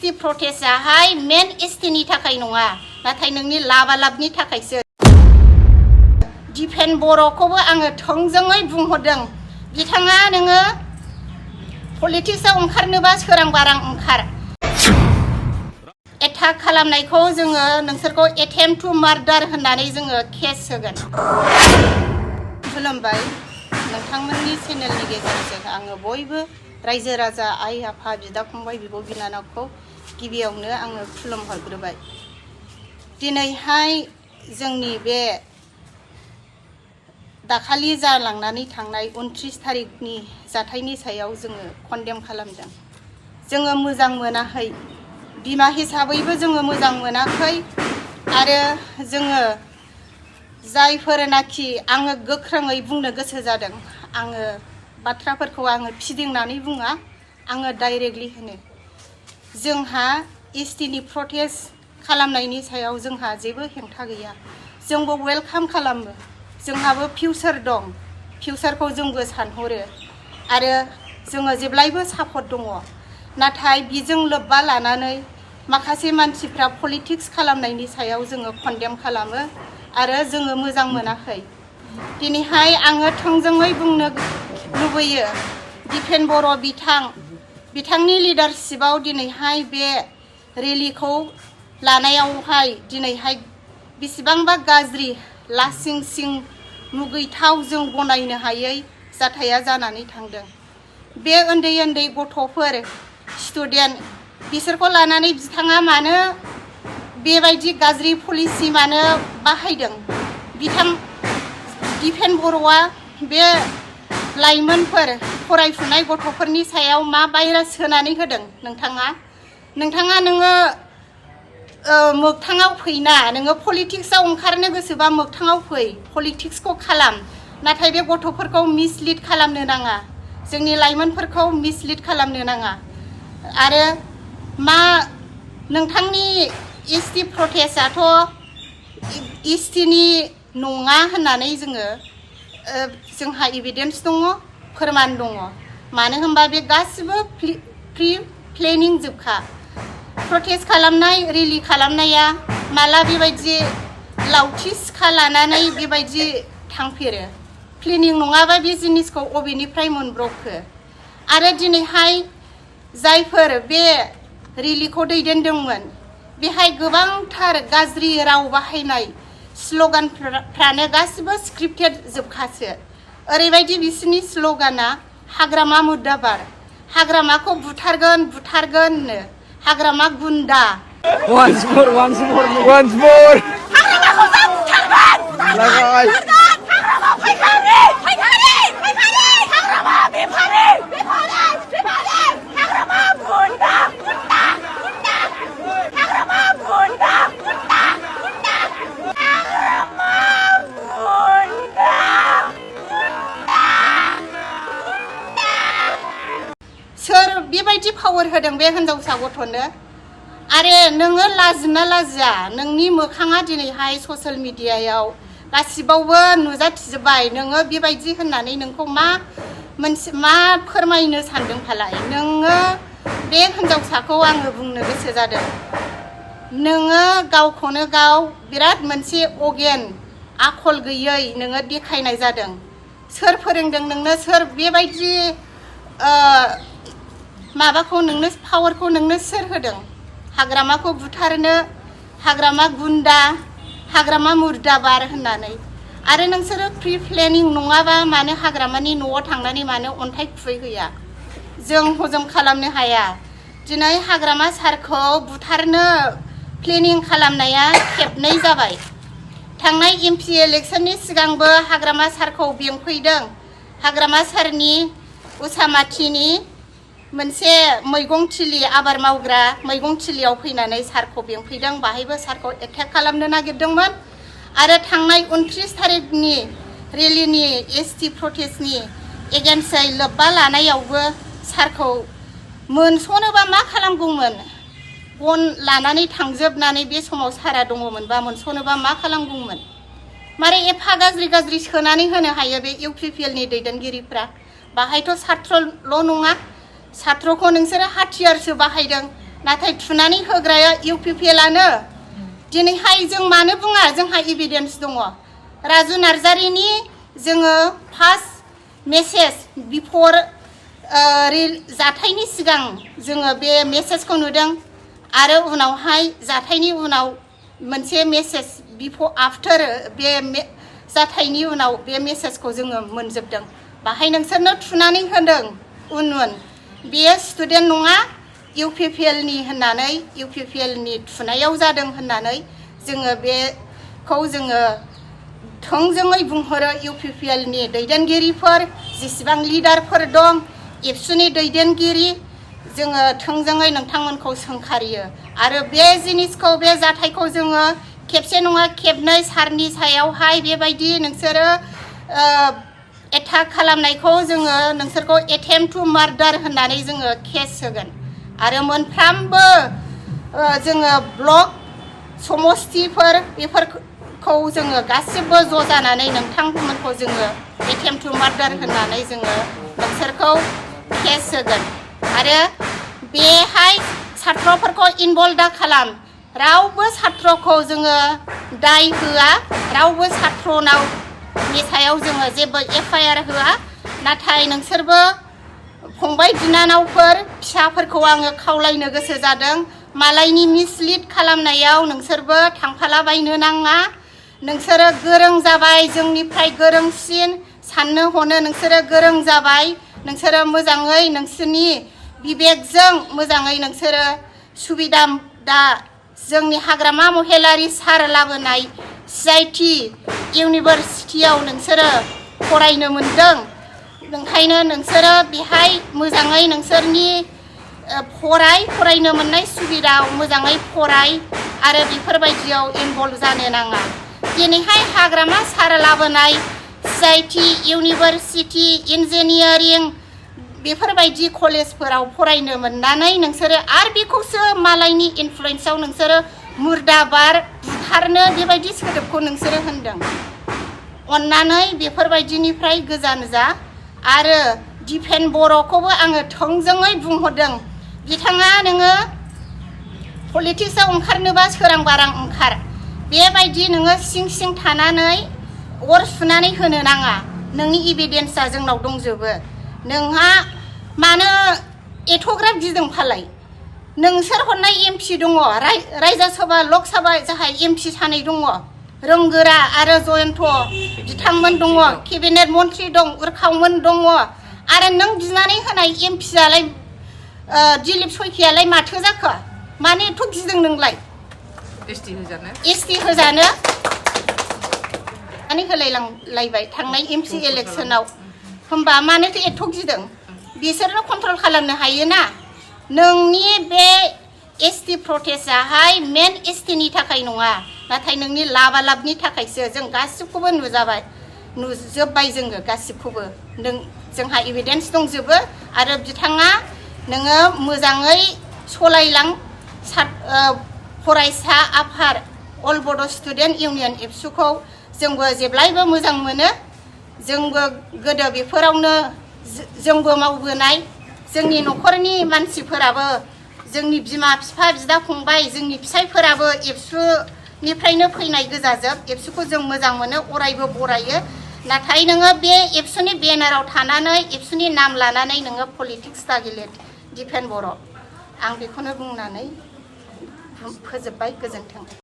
ST प्रटेस्टआहाय मेन एसटीनि थाखाय नङा नाथाय नोंनि लाबालाबनि थाखायसो दिपेन बर'खौबो आङो थोंजोङै बुंहरदों बिथाङा नोङो पलिटिक्सआव ओंखारनोबा सोरां बारां ओंखार एटाक खालामनायखौ जोङो नोंसोरखौ एटेम्प्ट टु मार्डार होननानै जोङो केस होगोन खुलुमबाय नोंथांमोननि चेनेलनि गेजेरजों आङो बयबो रायजो राजा आइ आफा बिदा फंबाय बिब' बिनानावखौ गिबियावनो आङो खुलुमहरग्रोबाय दिनैहाय जोंनि बे दाखालि जालांनानै थांनाय 29 थारिखनि जाथायनि सायाव जोङो कन्डेम खालामदों जोङो मोजां मोनाखै बिमा हिसाबैबो जोङो मोजां मोनाखै आरो जोङो जायफोरनाखि आङो गोख्रोङै बुंनो गोसो जादों आङो बाथ्राफोरखौ आङो फिदिंनानै बुङा आङो डाइरेक्टलि होनो जोंहा एसटीनि प्रटेस्ट खालामनायनि सायाव जोंहा जेबो हेंथा गैया जोंबो वेलकाम खालामो जोंहाबो फिउचार दं फिउचारखौ जोंबो सानहरो आरो जोङो जेब्लायबो सापर्ट दङ नाथाय बिजों लोब्बा लानानै माखासे मानसिफ्रा पलिटिक्स खालामनायनि सायाव जोङो कन्डेम खालामो आरो जोङो मोजां मोनाखै दिनैहाय आङो थोंजोङै बुंनो लुबैयो दिपेन बर' बिथांनि लिडारशिपआव दिनैहाय बे रेलिखौ लानायावहाय दिनैहाय बेसेबांबा गाज्रि लासिं सिं मुगैथाव जों गनायनो हायै जाथाया जानानै थांदों बे उन्दै उन्दै गथ'फोर स्टुडेन्ट बिसोरखौ लानानै बिथाङा मानो बेबायदि गाज्रि पलिसि मानो बाहायदों दिपेन बर'आ बे लाइमोनफोर फरायफुनाय गथ'फोरनि सायाव मा भाइरास सोनानै होदों नोंथाङा नोङो मोगथाङाव फैना नोङो पलिटिक्सआव ओंखारनो गोसोबा मोगथाङाव फै पलिटिक्सखौ खालाम नाथाय बे गथ'फोरखौ मिसलिड खालामनो नाङा जोंनि लाइमोनफोरखौ मिसलिड खालामनो नाङा आरो मा नोंथांनि एसटी प्रटेस्टआथ' एसटीनि नङा होननानै जोंहा एभिडेन्स दङ फोरमान दङ मानो होनबा बे गासिबो प्रि प्लेनिं जोबखा प्रटेस्ट खालामनाय रेलि खालामनाया माला बेबायदि लावथि सिखा लानानै बेबायदि थांफेरो प्लेनिं नङाबा बे जिनिसखौ अबेनिफ्राय मोनब्रबखो आरो दिनैहाय जायफोर बे रेलिखौ दैदेनदोंमोन बेहाय गोबांथार गाज्रि राव बाहायनाय स्ल'गानफ्रानो गासिबो स्क्रिप्टेड जोबखासो ओरैबायदि बिसोरनि स्ल'गाना हाग्रामा मुर्दाबाद हाग्रामाखौ बुथारगोननो हाग्रामा गुन्दा once more हाग्रामाखौ जों बुथारगोन हाग्रामा फैखारि हाग्रामा बेफारि हाग्रामा गुन्दा हाग्रामा गुन्दा सोर बेबायदि पावार होदों बे हिनजावसा गथ'नो आरो नोङो लाजिना लाजिया नोंनि मोखाङा दिनैहाय ससियेल मिडियायाव गासिबावबो नुजाथिजोब्बाय नोङो बेबायदि होननानै नोंखौ मा फोरमायनो सानदों फालाय नोङो बे हिनजावसाखौ आङो बुंनो गोसो जादों नोङो गावखौनो गाव बिराद मोनसे अगेन आखल गैयै नोङो देखायनाय जादों सोर फोरोंदों नोंनो सोर बेबायदि माबाखौ नोंनो पावारखौ नोंनो सोर होदों हाग्रामाखौ बुथारनो हाग्रामा गुन्दा हाग्रामा मुर्दाबाद होननानै आरो नोंसोरो प्रि प्लेनिं नङाबा मानो हाग्रामानि न'आव थांनानै मानो अन्थाइ खुबैहैया जों हजम खालामनो हाया दिनै हाग्रामा सारखौ बुथारनो प्लेनिं खालामनाया खेबनै जाबाय थांनाय एमपि इलेक्सननि सिगांबो हाग्रामा सारखौ बेंफैदों हाग्रामा सारनि उसामाथिनि मोनसे मैगं थिलि आबाद मावग्रा मैगं थिलियाव फैनानै सारखौ बेंफैदों बाहायबो सारखौ एटेक खालामनो नागिरदोंमोन आरो थांनाय 29 थारिखनि रेलिनि एसटी प्रटेस्टनि एगेन्स्टै लोब्बा लानायावबो सारखौ मोनस'नोबा मा खालामगौमोन गन लानानै थांजोबनानै बे समाव सारा दङमोनबा मोनस'नोबा मा खालामगौमोन मारै एफा गाज्रि सोनानै होनो हायो बे इउपिपिएलनि दैदेनगिरिफ्रा बाहायथ' सात्रल' नङा सात्रखौ नोंसोरो हाथियारसो बाहायदों नाथाय थुनानै होग्राया इउपिपिएलआनो दिनैहाय जों मानो बुङा जोंहा एभिडेन्स दङ राजु नार्जारिनि जोङो फार्स्ट मेसेज बिफर जाथायनि सिगां जोङो बे मेसेजखौ नुदों आरो उनावहाय जाथायनि उनाव मोनसे मेसेज बिफर आफ्टार बे जाथायनि उनाव बे मेसेजखौ जोङो मोनजोबदों बाहाय नोंसोरनो थुनानै होदों उन बेयो स्टुडेन्ट नङा इउपिपिएलनि होननानै इउपिपिएलनि थुनायाव जादों होननानै जोङो बेखौ जोङो थोंजोङै बुंहरो इउपिपिएलनि दैदेनगिरिफोर जेसेबां लिडारफोर दं एबसुनि दैदेनगिरि जोङो थोंजोङै नोंथांमोनखौ सोंखारियो आरो बे जिनिसखौ बे जाथायखौ जोङो खेबसे नङा खेबनै सारनि सायावहाय बेबायदि नोंसोरो एटाक खालामनायखौ जोङो नोंसोरखौ एटेम्प्ट टु मार्डार होननानै जोङो केस होगोन आरो मोनफ्रामबो जोङो ब्लक समस्तिफोर बेफोरखौ जोङो गासिबो ज' जानानै नोंथांमोनखौ जोङो एटेम्प्ट टु मार्डार होननानै जोङो नोंसोरखौ केस होगोन आरो बेहाय छात्रफोरखौ इनभल्भ दा खालाम रावबो छात्रखौ जोङो दाय होआ रावबो छात्रनाव नि सायाव जोङो जेबो एफआइआर होआ नाथाय नोंसोरबो फंबाय बिनानावफोर फिसाफोरखौ आङो खावलायनो गोसो जादों मालायनि मिसलिड खालामनायाव नोंसोरबो थांफालाबायनो नाङा नोंसोरो गोरों जाबाय जोंनिफ्राय गोरोंसिन साननो हनो नोंसोरो गोरों जाबाय नोंसोरो मोजाङै नोंसोरनि बिबेकजों मोजाङै नोंसोरो सुबिदा दा जोंनि हाग्रामा महिलारि सार लाबोनाय सिआइटि इउनिभारसिटियाव नोंसोरो फरायनो मोनदों ओंखायनो नोंसोरो बेहाय मोजाङै नोंसोरनि फरायनो मोननाय सुबिदायाव मोजाङै फराय आरो बेफोरबायदियाव इनभल्भ जानो नाङा दिनैहाय हाग्रामा सार लाबोनाय सिआइटि इउनिभारसिटि इन्जिनियारिं बेफोरबायदि कलेजफोराव फरायनो मोननानै नोंसोरो आरो बेखौसो मालायनि इनफ्लुयेन्सआव नोंसोरो मुर्दाबाद बुथारनो बेबायदि सोदोबखौ नोंसोरो होनदों अन्नानै बेफोरबायदिनिफ्राय गोजान जा आरो दिपेन बर'खौबो आङो थोंजोङै बुंहरदों बिथाङा नोङो पलिटिक्सआव ओंखारनोबा सोरां बारां ओंखार बेबायदि नोङो सिं सिं थानानै अर सुनानै होनो नाङा नोंनि एभिडेन्सआ जोंनाव दंजोबो नोंहा मानो एथ'ग्राब गिदों फालाय नोंसोर हरनाय एमपि दङ रायजोसभा लकसभा जाहाय एमपि सानै दङ रोंगोरा आरो जयन्त बिथांमोन दङ केबिनेट मन्त्रि दं उरखावमोन दङ आरो नों बिनानै होनाय एमपिआलाय दिलीप सयखियालाय माथो जाखो मानो एथ' गिदों नोंलाय एसटि होजानो होलायलांलायबाय थांनाय एमपि इलेक्सनाव होमबा मानोथो एथ' गिदों बिसोरनो कन्ट्रल खालामनो हायोना नोंनि बे एसटि प्रटेस्टआहाय मेन एसटिनि थाखाय नङा नाथाय नोंनि लाबालाबनि थाखायसो जों गासिबखौबो नुजोब्बाय जोङो गासिबखौबो जोंहा एभिडेन्स दंजोबो आरो बिथाङा नोङो मोजाङै सलायलां फरायसा आफाद अल बड' स्टुडेन्ट इउनियन एबसुखौ जोंबो जेब्लायबो मोजां मोनो जोंबो गोदो बेफोरावनो जोंबो मावबोनाय जोंनि न'खरनि मानसिफोराबो जोंनि बिमा बिफा बिदा फंबाय जोंनि फिसायफोराबो एबसुनिफ्रायनो फैनाय गोजाजोब एबसुखौ जों मोजां मोनो अरायबो बरायो नाथाय नोङो बे एबसुनि बेनाराव थानानै एबसुनि नाम लानानै नोङो पलिटिक्स दागेले दिपेन बर' आं बेखौनो बुंनानै फोजोबबाय गोजोन्थों।